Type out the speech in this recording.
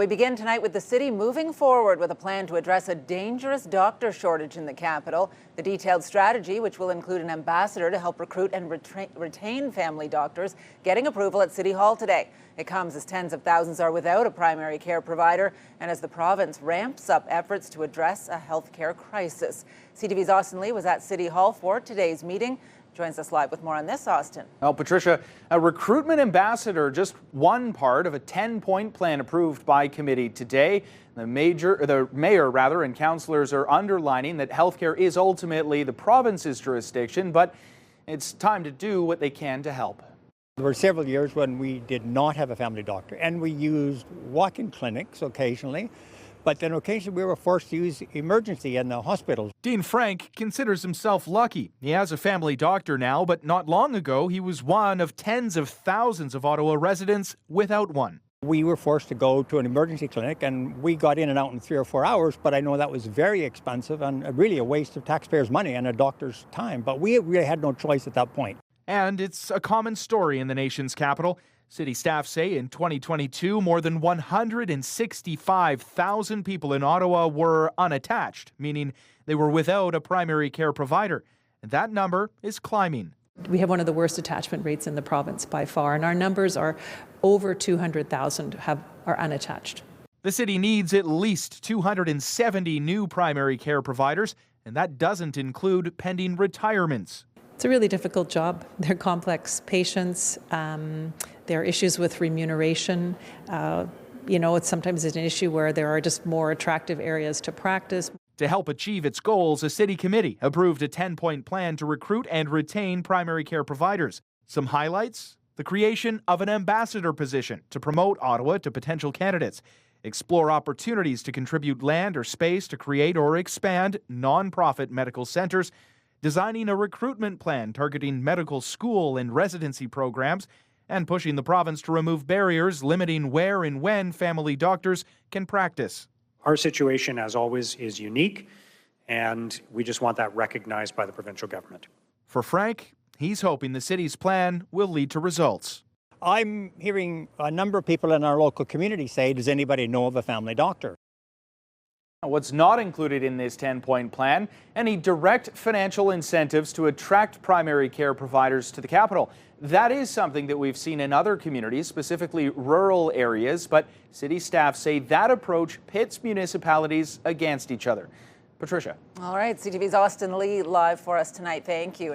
We begin tonight with the city moving forward with a plan to address a dangerous doctor shortage in the capital. The detailed strategy, which will include an ambassador to help recruit and retain family doctors, getting approval at City Hall today. It comes as tens of thousands are without a primary care provider and as the province ramps up efforts to address a healthcare crisis. CTV's Austin Lee was at City Hall for today's meeting. Joins us live with more on this, Austin. Well, Patricia, a recruitment ambassador, just one part of a 10-point plan approved by committee today. The mayor and councillors are underlining that healthcare is ultimately the province's jurisdiction, but it's time to do what they can to help. There were several years when we did not have a family doctor, and we used walk-in clinics occasionally. But then occasionally we were forced to use emergency in the hospitals. Dean Frank considers himself lucky. He has a family doctor now, but not long ago he was one of tens of thousands of Ottawa residents without one. We were forced to go to an emergency clinic, and we got in and out in 3 or 4 hours, but I know that was very expensive and really a waste of taxpayers' money and a doctor's time. But we really had no choice at that point. And it's a common story in the nation's capital. City staff say in 2022, more than 165,000 people in Ottawa were unattached, meaning they were without a primary care provider. And that number is climbing. We have one of the worst attachment rates in the province by far, and our numbers are over 200,000 are unattached. The city needs at least 270 new primary care providers, and that doesn't include pending retirements. It's a really difficult job. They're complex patients. There are issues with remuneration. It's sometimes an issue where there are just more attractive areas to practice. To help achieve its goals, a city committee approved a 10-point plan to recruit and retain primary care providers. Some highlights: the creation of an ambassador position to promote Ottawa to potential candidates, explore opportunities to contribute land or space to create or expand non-profit medical centres, designing a recruitment plan targeting medical school and residency programs, and pushing the province to remove barriers limiting where and when family doctors can practice. Our situation, as always, is unique, and we just want that recognized by the provincial government. For Frank, he's hoping the city's plan will lead to results. I'm hearing a number of people in our local community say, does anybody know of a family doctor? What's not included in this 10-point plan? Any direct financial incentives to attract primary care providers to the capital. That is something that we've seen in other communities, specifically rural areas, but city staff say that approach pits municipalities against each other. Patricia. All right, CTV's Austin Lee live for us tonight. Thank you.